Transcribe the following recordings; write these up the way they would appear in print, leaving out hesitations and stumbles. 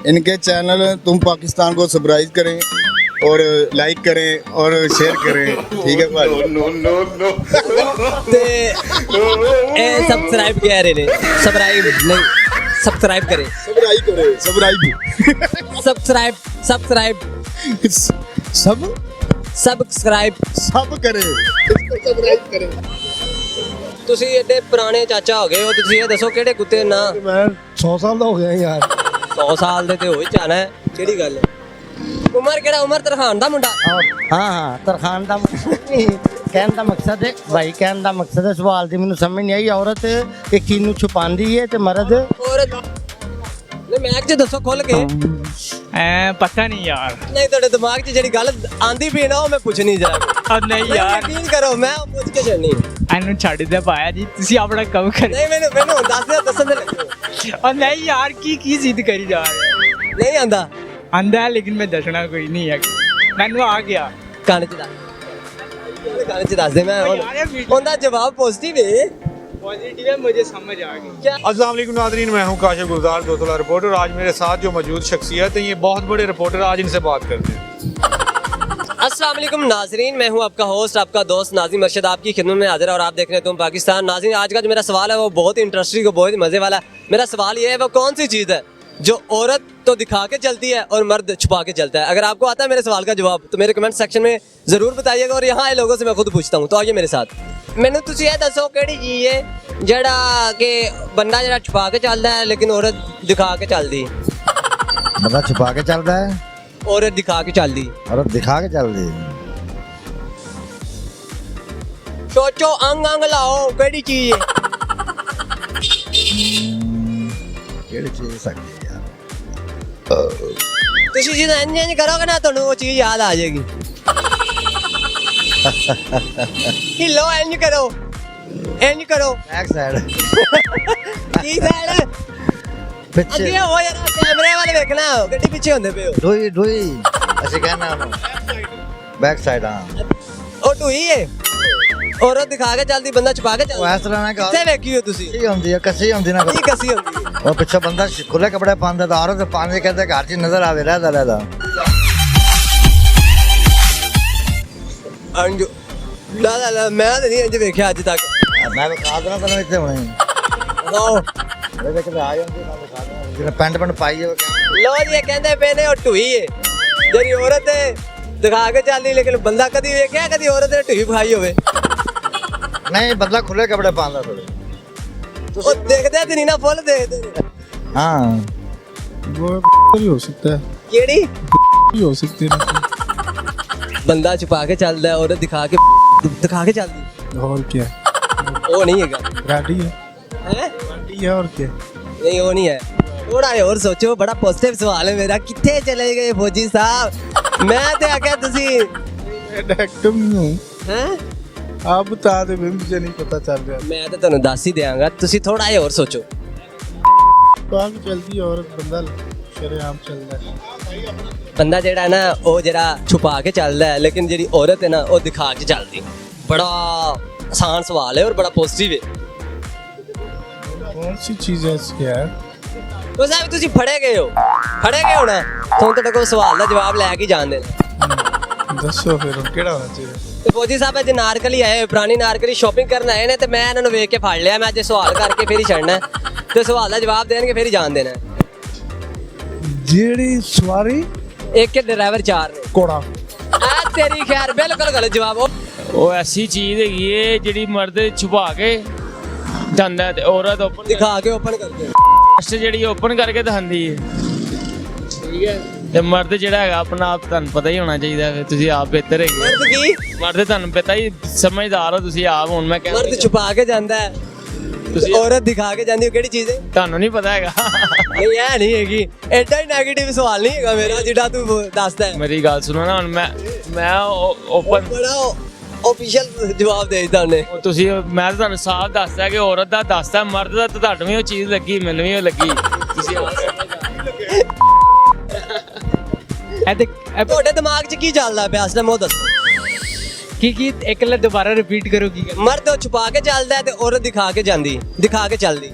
इनके चैनल तुम पाकिस्तान को सब्सक्राइब करें और लाइक करें और शेयर करें, ठीक है भाई। ਤੇ ਇਹ ਸਬਸਕ੍ਰਾਈਬ ਕਹਿ ਰਹੇ ਨੇ, ਸਬਸਕ੍ਰਾਈਬ ਨਹੀਂ, ਸਬਸਕ੍ਰਾਈਬ ਕਰੇ, सब्सक्राइब करें, ਸਬਸਕ੍ਰਾਈਬ ਸਬਸਕ੍ਰਾਈਬ सब ਸਬਸਕ੍ਰਾਈਬ। सब करें, इसको सब्सक्राइब करें। ਤੁਸੀਂ ਐਡੇ ਪੁਰਾਣੇ ਚਾਚਾ ਹੋ ਗਏ ਹੋ, ਤੁਸੀਂ ਇਹ ਦੱਸੋ ਕਿਹੜੇ ਕੁੱਤੇ ਨਾ मैं 100 साल का हो गया यार। 100 ਸਾਲ ਦੇ ਤੇ ਹੋ ਹੀ ਜਾਣਾ ਹੈ, ਕਿਹੜੀ ਗੱਲ ਹੈ। ਉਮਰ ਕਿਹੜਾ, ਉਮਰ ਤਰਖਾਨ ਦਾ ਮੁੰਡਾ। हाँ हाँ तरखान का कहने का मकसद है भाई, कहने का मकसद है सवाल की मैंने समझ नहीं आई। औरत एक चीज ਨੂੰ छुपाती है तो मर्द ਔਰਤ ਨੇ ਮੈਕ ਚ ਦੱਸੋ ਖੁੱਲ ਕੇ। ਪਤਾ ਨਹੀਂ ਯਾਰ। ਨਹੀਂ ਤੁਹਾਡੇ ਦਿਮਾਗ 'ਚ ਜਿਹੜੀ ਗੱਲ ਆਂਦੀ ਪਈ ਨਾ ਉਹ ਮੈਂ ਪੁੱਛਣੀ ਜਰਾ। ਨਹੀਂ ਯਾਰ ਯਾਰ, ਯਕੀਨ ਕਰੋ ਮੈਂ ਉਹ ਪੁੱਛ ਕੇ ਛੱਡਣੀ। ਇਹਨੂੰ ਛੱਡ ਦੇ ਪਾਇਆ ਜੀ, ਤੁਸੀਂ ਆਪਣਾ ਕੰਮ ਕਰੋ। ਨਹੀਂ ਮੈਨੂੰ ਦੱਸ ਦਿਓ, ਦੱਸਣ ਦੇ ਲੱਗੋ। ਨਹੀਂ ਯਾਰ, ਕੀ ਜ਼ਿੱਦ ਕਰੀ ਜਾ ਰਹੇ। ਨਹੀਂ ਆਂਦਾ ਆਂਦਾ ਹੈ ਲੇਕਿਨ ਮੈਂ ਦੱਸਣਾ ਕੋਈ ਨਹੀਂ ਹੈ। ਮੈਨੂੰ ਆ ਗਿਆ ਕੰਨ 'ਚ ਦੱਸ, ਕੰਨ 'ਚ ਦੱਸ ਦੇ। ਮੈਂ ਉਹਦਾ ਜਵਾਬ ਪੋਜ਼ਿਟਿਵ ਹੈ। पॉजिटिव है, मुझे समझ आ गई। क्या अस्सलाम वालेकुम नाज़रीन, मैं हूं काशिफ गुलजार दोतला रिपोर्टर। आज मेरे साथ जो मौजूद शख्सियत हैं ये बहुत बड़े रिपोर्टर, आज इनसे बात करते हैं। अस्सलाम वालेकुम नाजरीन, मैं हूं आपका होस्ट, आपका दोस्त नाज़िम अरशद, आपकी खिदमत में हाजिर है और आप देख रहे हैं तुम पाकिस्तान। नाज़रीन, आज का जो मेरा सवाल है वो बहुत ही इंटरेस्टिंग और बहुत ही मज़े वाला है। मेरा सवाल ये है, वो कौन सी चीज़ है जो औरत तो दिखा के चलती है और मर्द छुपा के चलता है। अगर आपको आता है मेरे सवाल का जवाब तो मेरे कमेंट सेक्शन में ज़रूर बताइएगा, और यहाँ आए लोगों से मैं खुद पूछता हूँ। तो आइए मेरे साथ। मैंने तुझे ये दसो किहड़ी चीज़ है ਜਿਹੜਾ ਕਿ ਬੰਦਾ ਜਿਹੜਾ ਛੁਪਾ ਕੇ ਚੱਲਦਾ ਹੈ ਲੇਕਿਨ ਔਰਤ ਦਿਖਾ ਕੇ ਚੱਲਦੀ। बंदा छुपा के चलता है, ਔਰਤ ਦਿਖਾ ਕੇ ਚੱਲਦੀ। औरत दिखा के चलती है। ਸੋਚੋ, ਅੰਗ ਅੰਗ ਲਾਓ, ਕਿਹੜੀ ਚੀਜ਼ ਹੈ। केड़ी चीज हो सकती है यार? ਤੁਸੀਂ ਜਦੋਂ ਇੰਜ ਕਰੋਗੇ ਨਾ ਤੁਹਾਨੂੰ ਉਹ ਚੀਜ਼ ਯਾਦ ਆ ਜਾਏਗੀ। ਹਿੱਲੋ, ਇੰਜ ਕਰੋ, ਇੰਜ ਕਰੋ। बैक साइड ਕੀ ਸਾਈਡ पीछे ਅੱਗੇ ਹੋ ਯਾਰ, ਕੈਮਰੇ ਵਾਲੇ ਵੇਖਣਾ, ਗੱਡੀ ਪਿੱਛੇ ਹੁੰਦੇ ਪਏ ਹੋ। ढोई ढोई ऐसे कहना है, बैक साइड। हाँ ਉਹ ਢੂਈ ਹੈ। ਔਰਤ ਦਿਖਾ ਕੇ ਚੱਲਦੀ, ਬੰਦਾ ਛੁਪਾ ਕੇ वो ਚੱਲਦਾ। इस तरह ना ਕਿੱਥੇ ਵੇਖੀ ਹੋ ਤੁਸੀਂ? कसी होंदी है, कसी होंदी ना। ਕੀ ਕਸੀ ਹੁੰਦੀ ਹੈ? वो पीछे बंदा खुले कपड़े पांदा तो औरत पांदे कहते घर च नजर आवे रहता ਅੰਜੂ ਲਾ ਲਾ ਲਾ, ਮੈਂ ਤਾਂ ਨਹੀਂ ਇੰਜ ਵੇਖਿਆ ਅੱਜ ਤੱਕ। मैं बता देना तेन इतने होने ਲਓ आ जाते पेंट पेंट पाई है वो क्या- ਲਓ ਜੀ, ਇਹ ਕਹਿੰਦੇ ਪਏ ਨੇ ਉਹ ਢੂਈ ਹੈ ਜਿਹੜੀ ਔਰਤ ਹੈ ਦਿਖਾ ਕੇ ਚੱਲਦੀ, ਲੇਕਿਨ ਬੰਦਾ ਕਦੀ ਵੇਖਿਆ ਕਦੀ ਔਰਤ ਨੇ ਢੂਈ ਖਾਈ ਹੋਵੇ? नहीं बंदा खुले कपड़े पांदा थोड़े। ਉਹ ਦੇਖਦੇ ਤੇ ਨਹੀਂ ਨਾ, ਫੁੱਲ ਦੇਖਦੇ ਨੇ। हाँ वो भी हो सकता है, ਕਿਹੜੀ भी हो सकती है। ਬੰਦਾ ਛੁਪਾ ਕੇ ਚੱਲਦਾ ਹੈ, ਔਰਤ ਦਿਖਾ ਕੇ ਚੱਲਦੀ। और क्या, ਉਹ ਨਹੀਂ ਹੈਗਾ गाड़ी है, ਹੈ। गाड़ी है और क्या। नहीं वो नहीं है, थोड़ा और सोचो। बड़ा पॉजिटिव सवाल है मेरा। कितने चले गए फौजी साहब? मैं तो आख्या तुसी मैं एक्टिव नहीं हूँ, हैं, आप बता दे, मुझे नहीं पता चल रहा। मैं तो ਤੁਹਾਨੂੰ ਦੱਸ ਹੀ ਦਿਆਂਗਾ, ਤੁਸੀਂ ਥੋੜਾ ਜਿਹਾ ਹੋਰ ਸੋਚੋ। आगे चलती है औरत, बंदा शरेआम चलता है। ਬੰਦਾ ਜਿਹੜਾ ਹੈ ਨਾ ਉਹ ਜਿਹੜਾ ਛੁਪਾ ਕੇ ਚੱਲਦਾ ਹੈ, ਲੇਕਿਨ ਜਿਹੜੀ ਔਰਤ ਹੈ ਨਾ ਉਹ ਦਿਖਾ ਕੇ ਚੱਲਦੀ। ਬੜਾ ਆਸਾਨ ਸਵਾਲ ਹੈ ਔਰ ਬੜਾ ਪੋਜ਼ਿਟਿਵ ਹੈ। कौन सी चीज़ है इसकी यार? ਉਹ ਸਾਹਿਬ ਤੁਸੀਂ ਫੜੇ ਗਏ ਹੋ ਨਾ, ਤੁਹਾਨੂੰ ਤੁਹਾਡੇ ਕੋਲ ਸਵਾਲ ਦਾ ਜਵਾਬ ਲੈ ਕੇ ਜਾਣ ਦੇਣਾ। दसो फिर केड़ा होना चाहिए? ਤੇ ਫੌਜੀ ਸਾਹਿਬ ਅੱਜ ਨਾਰਕਲੀ ਆਏ ਹੋਏ, ਪੁਰਾਣੀ ਨਾਰਕਲੀ ਸ਼ਾਪਿੰਗ ਕਰਨ ਆਏ ਨੇ, ਤੇ ਮੈਂ ਇਹਨਾਂ ਨੂੰ ਵੇਖ ਕੇ ਫੜ ਲਿਆ। ਮੈਂ ਅੱਜ ਸਵਾਲ ਕਰਕੇ ਫਿਰ ਹੀ ਛੱਡਣਾ ਤੇ ਸਵਾਲ ਦਾ ਜਵਾਬ ਦੇਣਗੇ ਫਿਰ ਹੀ ਜਾਣ ਦੇਣਾ। जेड़ी सवारी ਇੱਕ ਕੇ ਡਰਾਈਵਰ 4 ਨੇ। कोड़ा ਆ ਤੇਰੀ ਖੈਰ, ਬਿਲਕੁਲ ਗਲਤ ਜਵਾਬ। ਉਹ ਐਸੀ ਚੀਜ਼ ਹੈਗੀ ਏ ਜਿਹੜੀ ਮਰਦ ਛੁਪਾ ਕੇ ਜਾਂਦਾ ਤੇ ਔਰਤ ਓਪਨ ਦਿਖਾ ਕੇ ਓਪਨ ਕਰਕੇ। ਜਿਹੜੀ ਓਪਨ ਕਰਕੇ ਦਿਖਾਉਂਦੀ ਏ, ਠੀਕ ਹੈ। ਤੇ ਮਰਦ ਜਿਹੜਾ ਹੈਗਾ ਆਪਣਾ ਆਪ ਤੁਹਾਨੂੰ ਪਤਾ ਹੀ ਹੋਣਾ ਚਾਹੀਦਾ ਹੈ, ਤੁਸੀਂ ਆਪ ਬਿਹਤਰ ਹੈਗੇ। ਮਰਦ ਕੀ? ਮਰਦ ਤੁਹਾਨੂੰ ਪਤਾ ਹੀ, ਸਮਝਦਾਰ ਹੋ ਤੁਸੀਂ ਆਪ। ਹੁਣ ਮੈਂ ਕਹਿੰਦਾ ਮਰਦ ਛੁਪਾ ਕੇ ਜਾਂਦਾ ਹੈ, ਤੁਸੀਂ ਔਰਤ ਦਿਖਾ ਕੇ ਜਾਂਦੀ ਹੋ, ਕਿਹੜੀ ਚੀਜ਼ ਹੈ? ਤੁਹਾਨੂੰ ਨਹੀਂ ਪਤਾ ਹੈਗਾ। ਨਹੀਂ ਇਹ ਨਹੀਂ ਹੈਗੀ, ਐਡਾ ਹੀ ਨੈਗੇਟਿਵ ਸਵਾਲ ਨਹੀਂ ਹੈਗਾ ਮੇਰਾ ਜਿਹੜਾ ਤੂੰ ਦੱਸਦਾ ਹੈ। ਮੇਰੀ ਗੱਲ ਸੁਣੋ ਨਾ, ਹੁਣ ਮੈਂ ਓਪਨ ਬੜਾ ਆਫੀਸ਼ੀਅਲ ਜਵਾਬ ਦੇ ਦਿੱਤਾ ਉਹਨੇ। ਤੁਸੀਂ, ਮੈਂ ਤਾਂ ਤੁਹਾਨੂੰ ਸਾਫ਼ ਦੱਸਦਾ ਕਿ ਔਰਤ ਦਾ ਦੱਸਦਾ, ਮਰਦ ਦਾ ਤਾਂ ਤੁਹਾਨੂੰ ਵੀ ਉਹ ਚੀਜ਼ ਲੱਗੀ, ਮੈਨੂੰ ਵੀ ਉਹ ਲੱਗੀ। ਤੁਸੀਂ ਤੁਹਾਡੇ ਦਿਮਾਗ 'ਚ ਕੀ ਚੱਲਦਾ ਪਿਆ ਇਸ ਟਾਈਮ ਉਹ ਦੱਸੋ। ਕੀ ਇੱਕ ਲੱਖ ਦੁਬਾਰਾ ਰਿਪੀਟ ਕਰੋ ਕੀ? ਮਰਦ ਉਹ ਛੁਪਾ ਕੇ ਚੱਲਦਾ ਹੈ ਤੇ ਔਰਤ ਦਿਖਾ ਕੇ ਚੱਲਦੀ।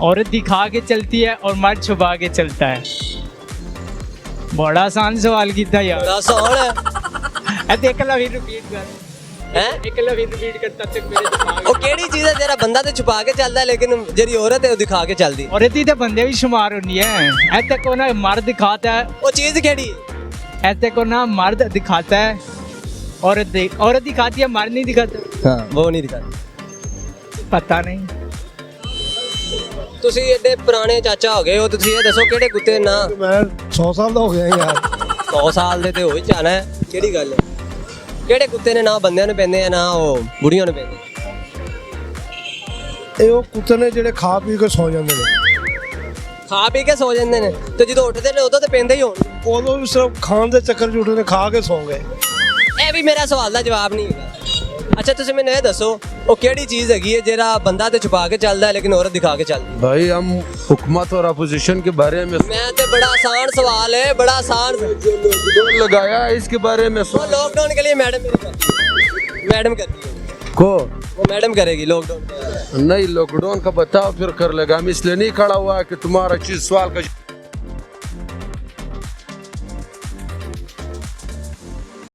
औरत दिखा के चलती है और मर्द छुपा के चलता है। बड़ा आसान सवाल किया यार। बड़ा आसान है एक लफ्ज़ रिपीट कर। हैं एक लफ्ज़ रिपीट कर तब तक मेरे दिमाग ਉਹ ਕਿਹੜੀ ਚੀਜ਼ ਹੈ ਜਿਹੜਾ ਬੰਦਾ ਤੇ ਛੁਪਾ ਕੇ ਚੱਲਦਾ ਹੈ ਲੇਕਿਨ ਜਿਹੜੀ ਔਰਤ ਹੈ ਉਹ ਦਿਖਾ ਕੇ ਚੱਲਦੀ औरत ही तो बंदे भी शुमार होनी है। ऐसे को ना मर्द दिखाता है, ਉਹ ਚੀਜ਼ ਕਿਹੜੀ ਹੈ ऐसे को ना मर्द दिखाता है, औरत दिखाती है, मर्द नहीं दिखाता। ਹਾਂ ਉਹ ਨਹੀਂ ਦਿਖਾਦੀ पता नहीं। ਤੁਸੀਂ ਐਡੇ ਪੁਰਾਣੇ ਚਾਚਾ ਹੋ ਗਏ ਹੋ ਤੁਸੀਂ ਇਹ ਦੱਸੋ ਕਿਹੜੇ ਕੁੱਤੇ ਨਾ मैं 100 साल का हो गया यार। 100 ਸਾਲ ਦੇ ਤੇ ਹੋ ਹੀ ਜਾਣਾ ਹੈ ਕਿਹੜੀ ਗੱਲ ਹੈ ਕਿਹੜੇ ਕੁੱਤੇ ਨੇ ਨਾ ਬੰਦਿਆਂ ਨੂੰ ਪੈਂਦੇ ਆ ਨਾ ਉਹ ਬੁੜੀਆਂ ਨੂੰ ਪੈਂਦੇ ਇਹ ਉਹ ਕੁੱਤੇ ਨੇ ਜਿਹੜੇ ਖਾ ਪੀ ਕੇ ਸੌ ਜਾਂਦੇ ਨੇ। ਖਾ ਪੀ ਕੇ ਸੋ ਜਾਂਦੇ ਨੇ ਤੇ ਜਦੋਂ ਉੱਠਦੇ ਨੇ ਉਦੋਂ ਤੇ ਪੈਂਦੇ ਹੀ ਹੋਣ ਉਦੋਂ ਵੀ ਸਿਰਫ ਖਾਣ ਦੇ ਚੱਕਰ 'ਚ ਉੱਠਦੇ ਨੇ, ਖਾ ਕੇ ਸੌ ਗਏ। ਇਹ ਵੀ ਮੇਰਾ ਸਵਾਲ ਦਾ ਜਵਾਬ ਨਹੀਂ ਹੈਗਾ ਅੱਛਾ ਤੁਸੀਂ ਮੈਨੂੰ ਇਹ ਦੱਸੋ ਉਹ ਕਿਹੜੀ ਚੀਜ਼ ਹੈਗੀ ਹੈ ਜਿਹੜਾ ਬੰਦਾ ਤੇ ਛੁਪਾ ਕੇ ਚੱਲਦਾ ਹੈ ਲੇਕਿਨ ਔਰਤ ਦਿਖਾ ਕੇ ਚੱਲਦੀ भाई हम हुकूमत और अपोजिशन के बारे में ਮੈਂ ਤੇ ਬੜਾ ਆਸਾਨ ਸਵਾਲ है बड़ा आसान लॉकडाउन लगाया है, इसके बारे में वो लॉकडाउन के लिए मैडम मेरी करती है मैडम करती है को वो मैडम करेगी लॉकडाउन नहीं लॉकडाउन का बताओ फिर कर लेगा। हम इसलिए नहीं खड़ा हुआ कि तुम्हारा चीज सवाल का